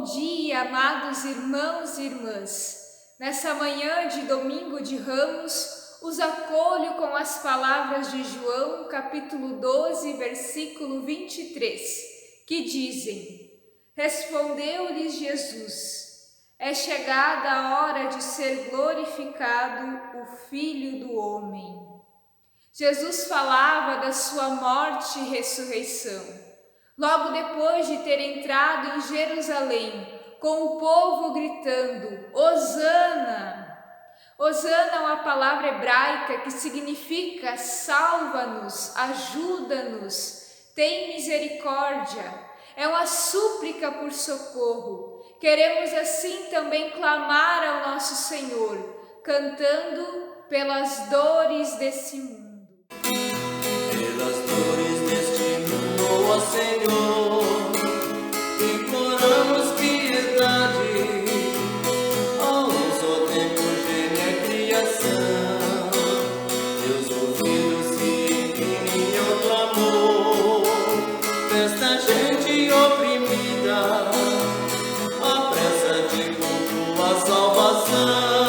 Bom dia, amados irmãos e irmãs. Nessa manhã de domingo de Ramos, os acolho com as palavras de João, capítulo 12, versículo 23, que dizem: Respondeu-lhes Jesus: É chegada a hora de ser glorificado o Filho do Homem. Jesus falava da sua morte e ressurreição. Logo depois de ter entrado em Jerusalém, com o povo gritando: Hosana! Hosana é uma palavra hebraica que significa salva-nos, ajuda-nos, tem misericórdia. É uma súplica por socorro. Queremos assim também clamar ao nosso Senhor, cantando pelas dores desse mundo. Pelas dores deste mundo, ó Senhor, imploramos piedade. Ó tempo geme a criação, teus ouvidos se inclinem ao clamor desta gente oprimida, apressa de com tua salvação.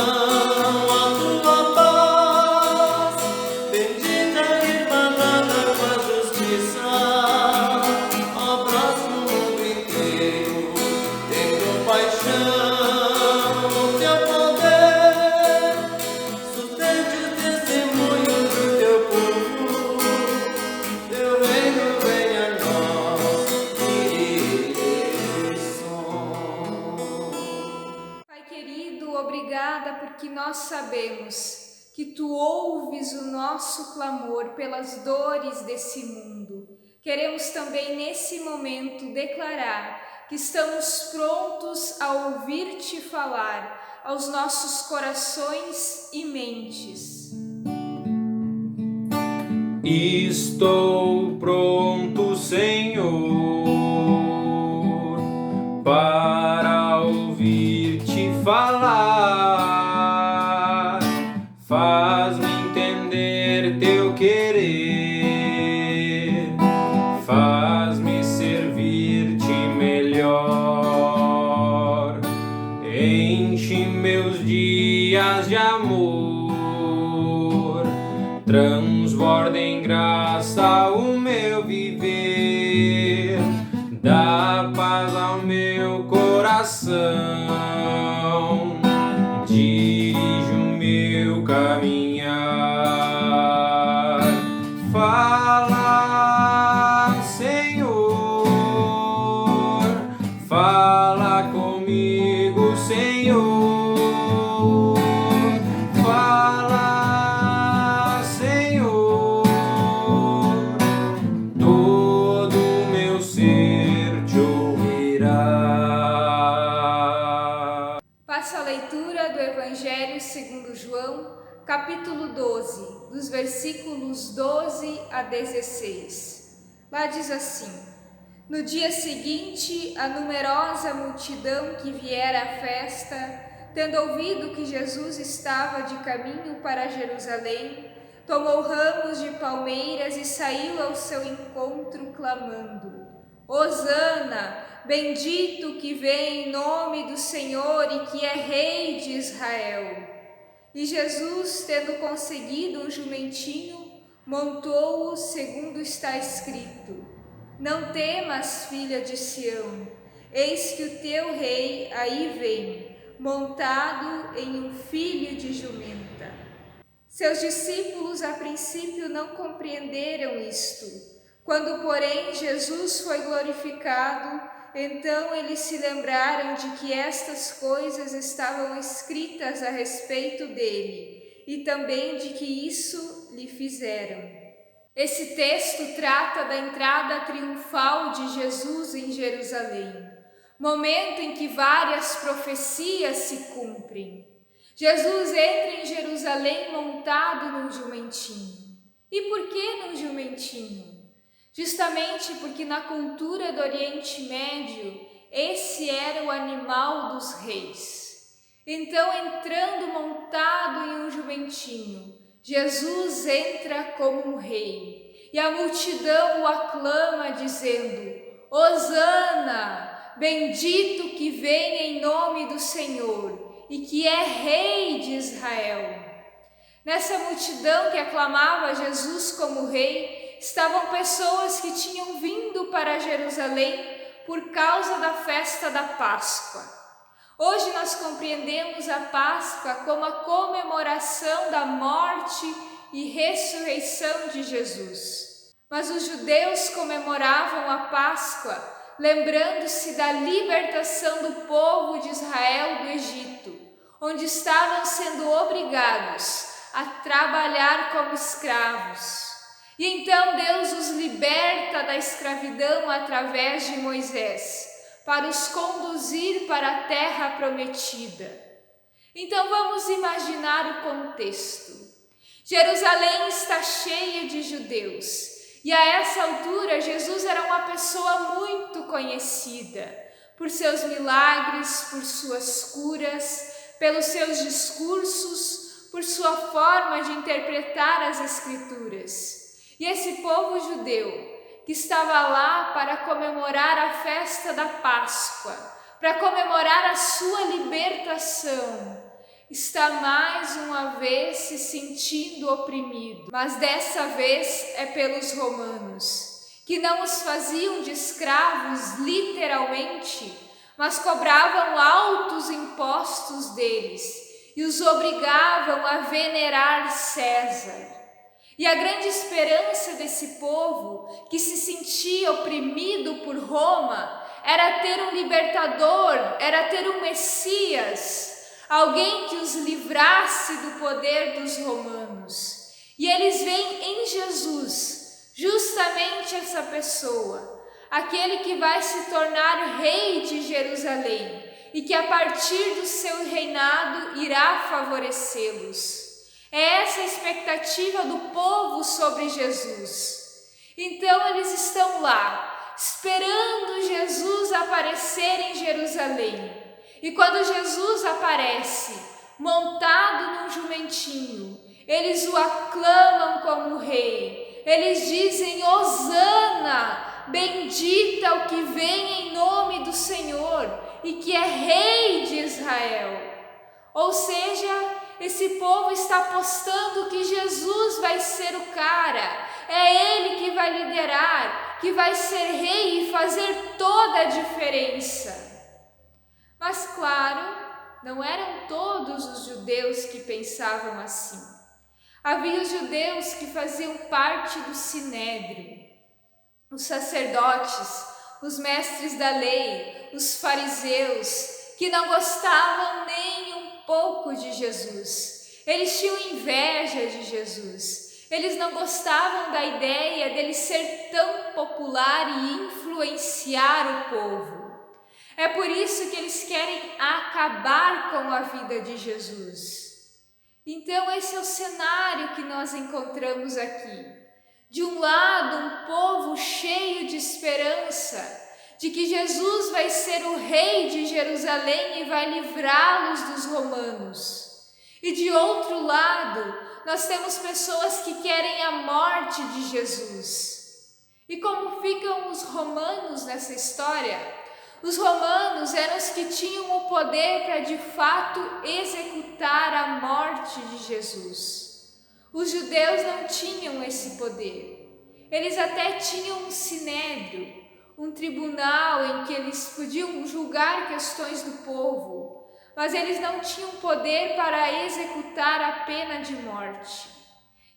Obrigada porque nós sabemos que Tu ouves o nosso clamor pelas dores desse mundo. Queremos também nesse momento declarar que estamos prontos a ouvir-Te falar aos nossos corações e mentes. Estou pronto, Senhor, para ouvir-Te falar. Faz-me entender Teu querer, faz-me servir-Te melhor. Enche meus dias de amor, transborda em graça o meu viver, dá paz ao meu coração, dirige o meu caminhar. Fala, Senhor, fala comigo, Senhor. Faça a leitura do Evangelho segundo João, capítulo 12, dos versículos 12 a 16. Lá diz assim: No dia seguinte, a numerosa multidão que viera à festa, tendo ouvido que Jesus estava de caminho para Jerusalém, tomou ramos de palmeiras e saiu ao seu encontro clamando: Hosana! Bendito que vem em nome do Senhor e que é Rei de Israel. E Jesus, tendo conseguido um jumentinho, montou-o segundo está escrito: Não temas, filha de Sião, eis que o teu rei aí vem, montado em um filho de jumenta. Seus discípulos a princípio não compreenderam isto. Quando, porém, Jesus foi glorificado, então eles se lembraram de que estas coisas estavam escritas a respeito dele e também de que isso lhe fizeram. Esse texto trata da entrada triunfal de Jesus em Jerusalém, momento em que várias profecias se cumprem. Jesus entra em Jerusalém montado num jumentinho. E por que num jumentinho? Justamente porque na cultura do Oriente Médio, esse era o animal dos reis. Então, entrando montado em um jumentinho, Jesus entra como um rei. E a multidão o aclama dizendo: Hosana! bendito que vem em nome do Senhor e que é Rei de Israel. Nessa multidão que aclamava Jesus como Rei, estavam pessoas que tinham vindo para Jerusalém por causa da festa da Páscoa. Hoje nós compreendemos a Páscoa como a comemoração da morte e ressurreição de Jesus. Mas os judeus comemoravam a Páscoa lembrando-se da libertação do povo de Israel do Egito, onde estavam sendo obrigados a trabalhar como escravos. E então Deus os liberta da escravidão através de Moisés, para os conduzir para a terra prometida. Então vamos imaginar o contexto. Jerusalém está cheia de judeus, e a essa altura Jesus era uma pessoa muito conhecida por seus milagres, por suas curas, pelos seus discursos, por sua forma de interpretar as Escrituras. E esse povo judeu que estava lá para comemorar a festa da Páscoa, para comemorar a sua libertação, está mais uma vez se sentindo oprimido, mas dessa vez é pelos romanos, que não os faziam de escravos literalmente, mas cobravam altos impostos deles e os obrigavam a venerar César. E a grande esperança desse povo, que se sentia oprimido por Roma, era ter um libertador, era ter um Messias, alguém que os livrasse do poder dos romanos. E eles veem em Jesus justamente essa pessoa, aquele que vai se tornar rei de Jerusalém e que a partir do seu reinado irá favorecê-los. É essa a expectativa do povo sobre Jesus. Então eles estão lá, esperando Jesus aparecer em Jerusalém. E quando Jesus aparece, montado num jumentinho, eles o aclamam como rei. Eles dizem: Hosana, bendita o que vem em nome do Senhor e que é Rei de Israel. Ou seja, esse povo está apostando que Jesus vai ser o cara, é Ele que vai liderar, que vai ser rei e fazer toda a diferença. Mas claro, não eram todos os judeus que pensavam assim. Havia os judeus que faziam parte do Sinédrio, os sacerdotes, os mestres da lei, os fariseus, que não gostavam nem um pouco de Jesus. Eles tinham inveja de Jesus. Eles não gostavam da ideia dele ser tão popular e influenciar o povo. É por isso que eles querem acabar com a vida de Jesus. Então esse é o cenário que nós encontramos aqui. De um lado, um povo cheio de esperança, de que Jesus vai ser o rei de Jerusalém e vai livrá-los dos romanos. E de outro lado, nós temos pessoas que querem a morte de Jesus. E como ficam os romanos nessa história? Os romanos eram os que tinham o poder para de fato executar a morte de Jesus. Os judeus não tinham esse poder. Eles até tinham um sinédrio, um tribunal em que eles podiam julgar questões do povo, mas eles não tinham poder para executar a pena de morte.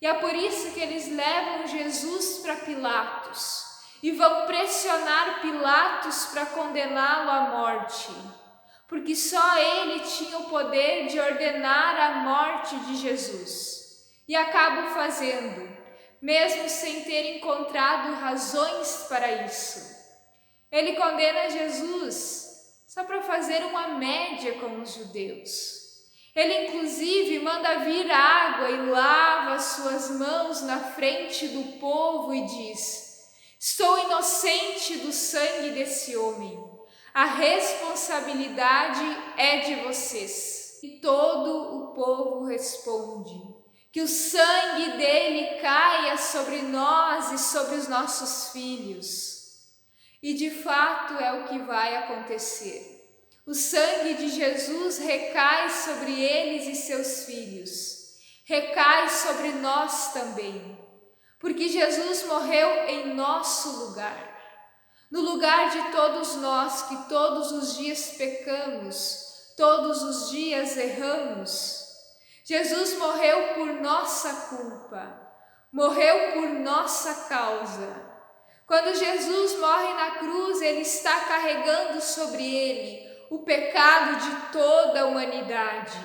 E é por isso que eles levam Jesus para Pilatos e vão pressionar Pilatos para condená-lo à morte, porque só ele tinha o poder de ordenar a morte de Jesus. E acabam fazendo, mesmo sem ter encontrado razões para isso. Ele condena Jesus só para fazer uma média com os judeus. Ele inclusive manda vir água e lava as suas mãos na frente do povo e diz: estou inocente do sangue desse homem. A responsabilidade é de vocês. E todo o povo responde: que o sangue dele caia sobre nós e sobre os nossos filhos. E de fato é o que vai acontecer. O sangue de Jesus recai sobre eles e seus filhos, recai sobre nós também, porque Jesus morreu em nosso lugar, no lugar de todos nós que todos os dias pecamos, todos os dias erramos. Jesus morreu por nossa culpa, morreu por nossa causa. Quando Jesus morre na cruz, Ele está carregando sobre Ele o pecado de toda a humanidade.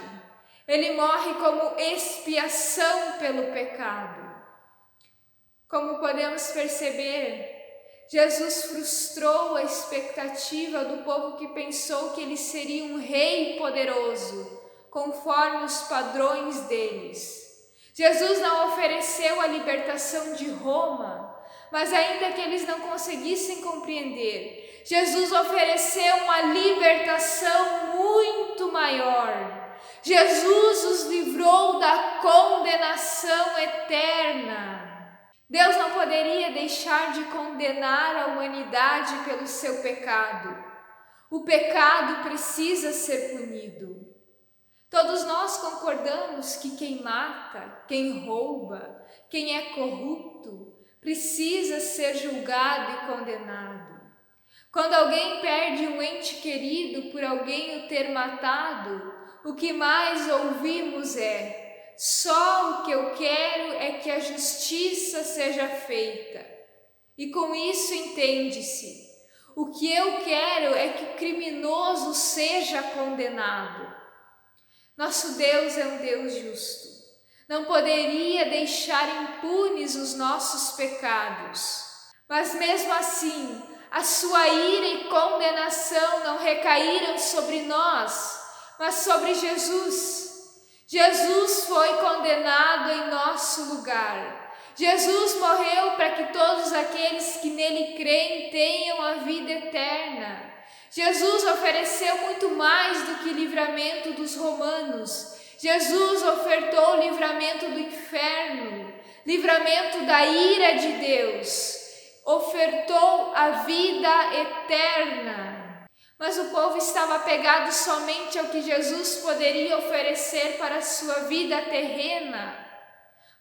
Ele morre como expiação pelo pecado. Como podemos perceber, Jesus frustrou a expectativa do povo que pensou que Ele seria um rei poderoso, conforme os padrões deles. Jesus não ofereceu a libertação de Roma, mas ainda que eles não conseguissem compreender, Jesus ofereceu uma libertação muito maior. Jesus os livrou da condenação eterna. Deus não poderia deixar de condenar a humanidade pelo seu pecado. O pecado precisa ser punido. Todos nós concordamos que quem mata, quem rouba, quem é corrupto, precisa ser julgado e condenado. Quando alguém perde um ente querido por alguém o ter matado, o que mais ouvimos é: só o que eu quero é que a justiça seja feita. E com isso entende-se: o que eu quero é que o criminoso seja condenado. Nosso Deus é um Deus justo. Não poderia deixar impunes os nossos pecados. Mas mesmo assim, a sua ira e condenação não recaíram sobre nós, mas sobre Jesus. Jesus foi condenado em nosso lugar. Jesus morreu para que todos aqueles que nele creem tenham a vida eterna. Jesus ofereceu muito mais do que livramento dos romanos. Jesus ofertou o livramento do inferno, livramento da ira de Deus. Ofertou a vida eterna. Mas o povo estava apegado somente ao que Jesus poderia oferecer para a sua vida terrena.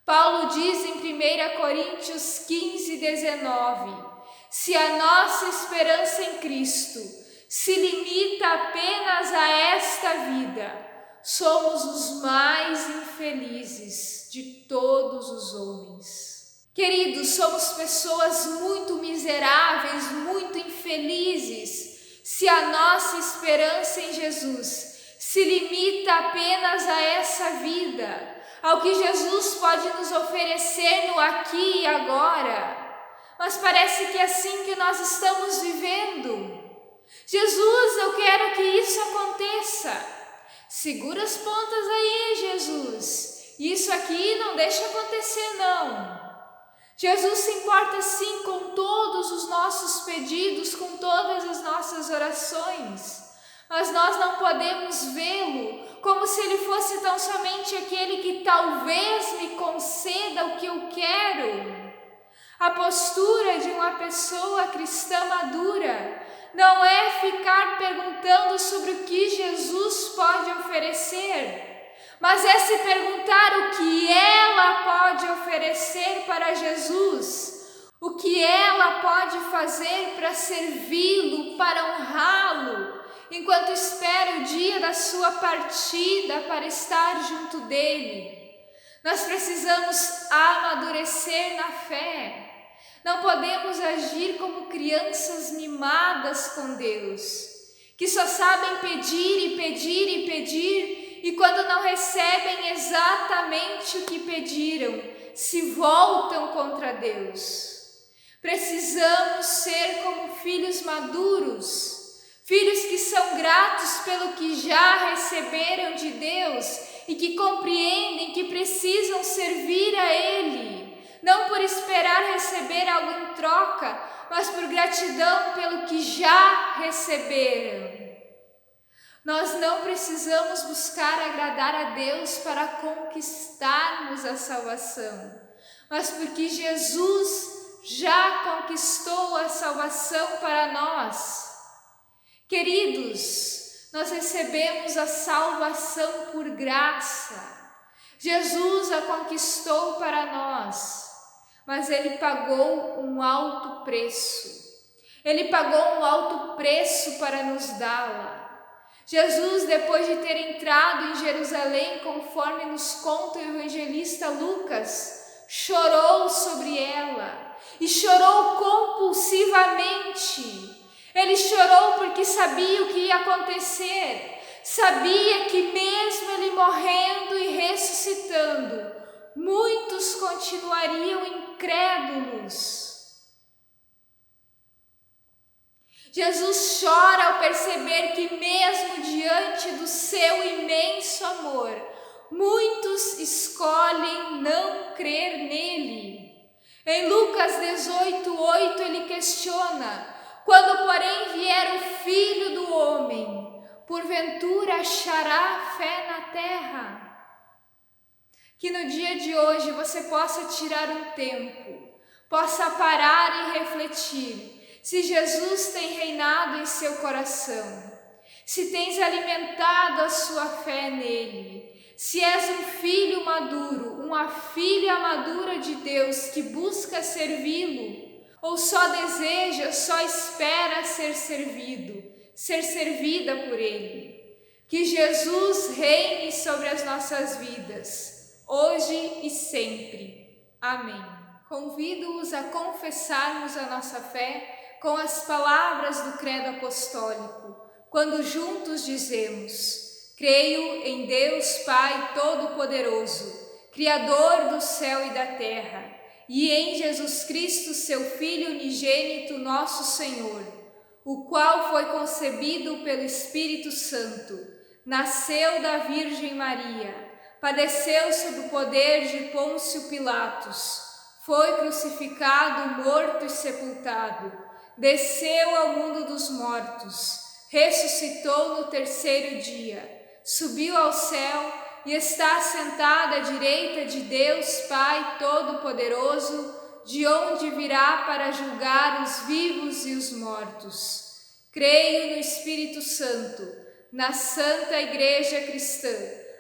Paulo diz em 1 Coríntios 15:19: se a nossa esperança em Cristo se limita apenas a esta vida, somos os mais infelizes de todos os homens. Queridos, somos pessoas muito miseráveis, muito infelizes, se a nossa esperança em Jesus se limita apenas a essa vida, ao que Jesus pode nos oferecer no aqui e agora. Mas parece que é assim que nós estamos vivendo. Jesus, eu quero que isso aconteça. Segura as pontas aí, Jesus. Isso aqui não deixa acontecer, não. Jesus se importa sim com todos os nossos pedidos, com todas as nossas orações. Mas nós não podemos vê-lo como se ele fosse tão somente aquele que talvez me conceda o que eu quero. A postura de uma pessoa cristã madura não é ficar perguntando sobre o que Jesus pode oferecer, mas é se perguntar o que ela pode oferecer para Jesus, o que ela pode fazer para servi-lo, para honrá-lo, enquanto espera o dia da sua partida para estar junto dele. Nós precisamos amadurecer na fé. Não podemos agir como crianças mimadas com Deus, que só sabem pedir e pedir e pedir, e quando não recebem exatamente o que pediram, se voltam contra Deus. Precisamos ser como filhos maduros, filhos que são gratos pelo que já receberam de Deus e que compreendem que precisam servir a Ele. Não por esperar receber algo em troca, mas por gratidão pelo que já receberam. Nós não precisamos buscar agradar a Deus para conquistarmos a salvação, mas porque Jesus já conquistou a salvação para nós. Queridos, nós recebemos a salvação por graça. Jesus a conquistou para nós, mas Ele pagou um alto preço. Ele pagou um alto preço para nos dá-la. Jesus, depois de ter entrado em Jerusalém, conforme nos conta o evangelista Lucas, chorou sobre ela e chorou compulsivamente. Ele chorou porque sabia o que ia acontecer. Sabia que mesmo ele morrendo e ressuscitando, muitos continuariam incrédulos. Jesus chora ao perceber que mesmo diante do seu imenso amor, muitos escolhem não crer nele. Em Lucas 18:8 ele questiona: quando porém vier o Filho do Homem, porventura achará fé na terra? Que no dia de hoje você possa tirar um tempo, possa parar e refletir se Jesus tem reinado em seu coração, se tens alimentado a sua fé nele, se és um filho maduro, uma filha madura de Deus que busca servi-lo, ou só deseja, só espera ser servido, ser servida por Ele. Que Jesus reine sobre as nossas vidas, hoje e sempre. Amém. Convido-os a confessarmos a nossa fé com as palavras do Credo Apostólico, quando juntos dizemos: creio em Deus Pai Todo-Poderoso, Criador do céu e da terra, e em Jesus Cristo, seu Filho unigênito, nosso Senhor, o qual foi concebido pelo Espírito Santo, nasceu da Virgem Maria, padeceu sob o poder de Pôncio Pilatos, foi crucificado, morto e sepultado, desceu ao mundo dos mortos, ressuscitou no terceiro dia, subiu ao céu e está assentado à direita de Deus Pai Todo-Poderoso, de onde virá para julgar os vivos e os mortos. Creio no Espírito Santo, na Santa Igreja Cristã,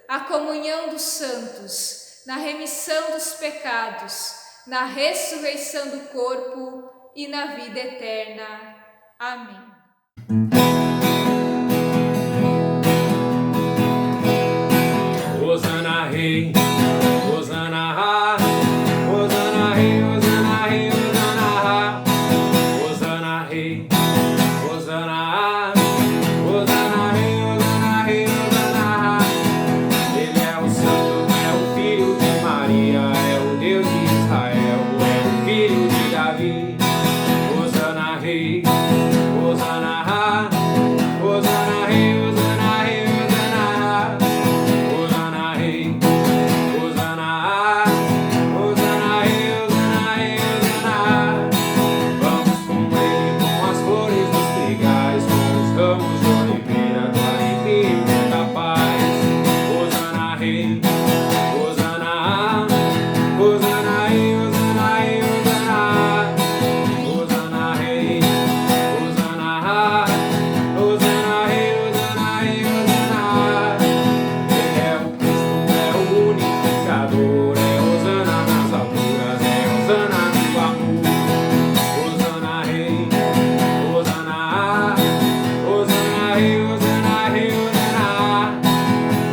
a comunhão dos santos, na remissão dos pecados, na ressurreição do corpo e na vida eterna. Amém. Hosana Rei, Hosana Ra, Hosana Rei, Hosana Rei, Hosana Ra, Hosana Rei, Hosana Ra, Hosana Rei, Hosana Rei, Hosana Ra. Ele é o Santo, é o Filho de Maria, é o Deus de Israel, é o Filho de Davi. Hosana Rei, Hosana Ra, Hosana Rei, Hosana Rei, Hosana Ra. Hosana Rei, Hosana Ra, Hosana Rei, Hosana Rei, Hosana Ra. Vamos com ele, com as flores dos trigais, com os ramos de oliveira, do alegria e muita paz. Hosana Rei, Hosana Ra, Hosana Rei, Hosana Rei, Hosana Ra. Hosana Rei, Hosana Ra, Hosana Rei, Hosana Rei, Hosana Ra. Ele é o Cristo, é o unificador, é Hosana nas alturas, é Hosana no amor. Hosana Rei, Hosana Ra, Hosana Rei, Hosana Rei, Hosana Ra.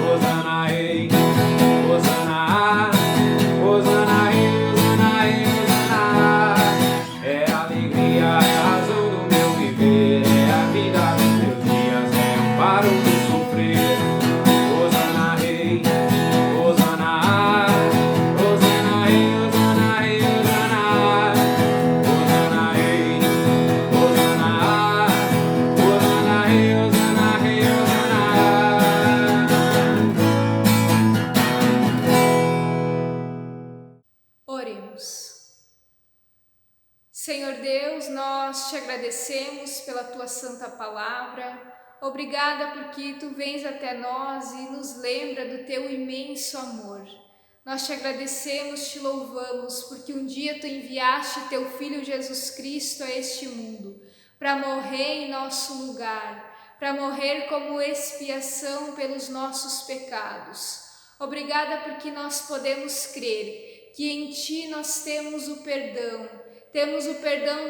Hosana Rei, Hosana Ra, Hosana Rei, Hosana Rei, Hosana Ra. É a alegria, é a razão do meu viver, é a vida dos meus dias, é o paro do sofrer. Hosana Rei, Hosana Ra, Hosana Rei, Hosana Rei, Hosana Ra. Hosana Rei, Hosana Ra, Hosana Rei, Hosana Rei, Hosana Ra. Oremos. Senhor Deus, nós te agradecemos pela tua santa palavra. Obrigada porque tu vens até nós e nos lembra do teu imenso amor. Nós te agradecemos, te louvamos, porque um dia tu enviaste teu Filho Jesus Cristo a este mundo, para morrer em nosso lugar, para morrer como expiação pelos nossos pecados. Obrigada porque nós podemos crer que em ti nós temos o perdão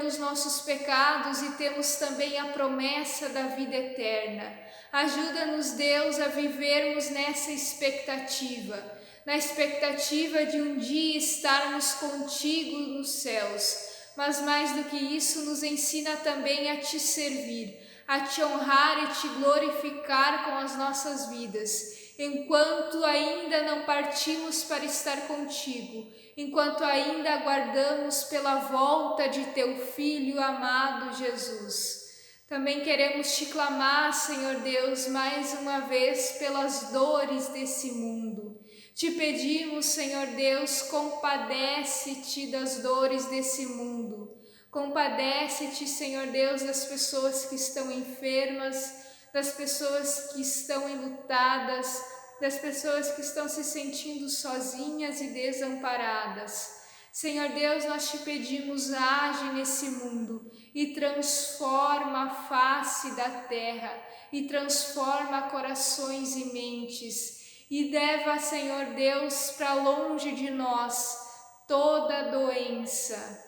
dos nossos pecados e temos também a promessa da vida eterna. Ajuda-nos, Deus, a vivermos nessa expectativa, na expectativa de um dia estarmos contigo nos céus, mas mais do que isso, nos ensina também a te servir, a te honrar e te glorificar com as nossas vidas, enquanto ainda não partimos para estar contigo, enquanto ainda aguardamos pela volta de teu Filho amado Jesus. Também queremos te clamar, Senhor Deus, mais uma vez pelas dores desse mundo. Te pedimos, Senhor Deus, compadece-te das dores desse mundo. Compadece-te, Senhor Deus, das pessoas que estão enfermas, das pessoas que estão enlutadas, das pessoas que estão se sentindo sozinhas e desamparadas. Senhor Deus, nós te pedimos, age nesse mundo e transforma a face da terra, e transforma corações e mentes, e leva, Senhor Deus, para longe de nós toda doença.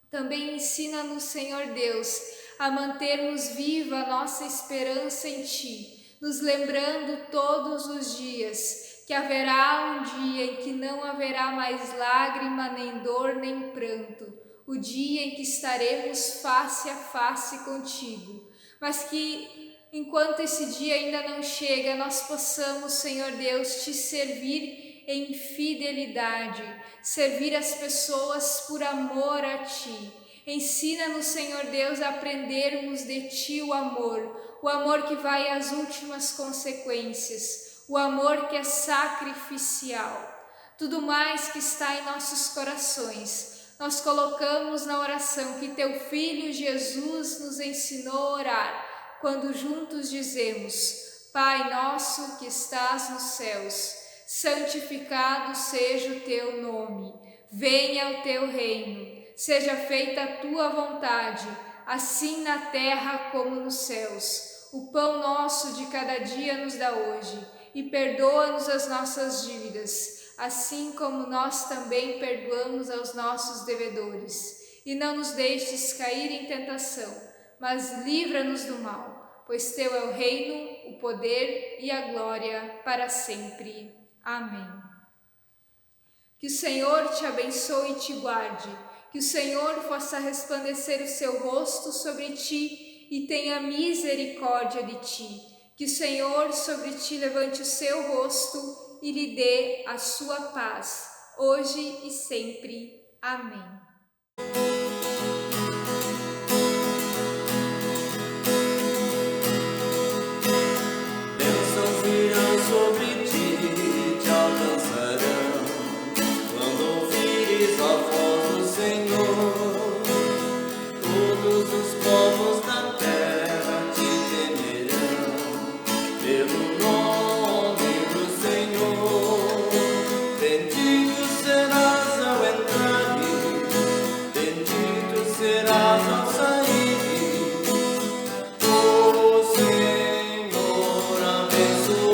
Também ensina-nos, Senhor Deus, a mantermos viva a nossa esperança em ti, nos lembrando todos os dias que haverá um dia em que não haverá mais lágrima, nem dor, nem pranto, o dia em que estaremos face a face contigo, mas que enquanto esse dia ainda não chega, nós possamos, Senhor Deus, te servir em fidelidade, servir as pessoas por amor a ti. Ensina-nos, Senhor Deus, a aprendermos de ti o amor que vai às últimas consequências, o amor que é sacrificial. Tudo mais que está em nossos corações, nós colocamos na oração que teu Filho Jesus nos ensinou a orar, quando juntos dizemos: Pai nosso que estás nos céus, santificado seja o teu nome, venha o teu reino, seja feita a tua vontade, assim na terra como nos céus. O pão nosso de cada dia nos dá hoje, e perdoa-nos as nossas dívidas, assim como nós também perdoamos aos nossos devedores. E não nos deixes cair em tentação, mas livra-nos do mal, pois teu é o reino, o poder e a glória para sempre. Amém. Que o Senhor te abençoe e te guarde, que o Senhor faça resplandecer o seu rosto sobre ti e tenha misericórdia de ti, que o Senhor sobre ti levante o seu rosto e lhe dê a sua paz, hoje e sempre. Amém. Sobre ti te alcançarão, quando ouvires a voz do Senhor. Todos os povos da terra te temerão, pelo nome do Senhor. Bendito serás ao entrar, bendito serás ao sair. O Senhor abençoe.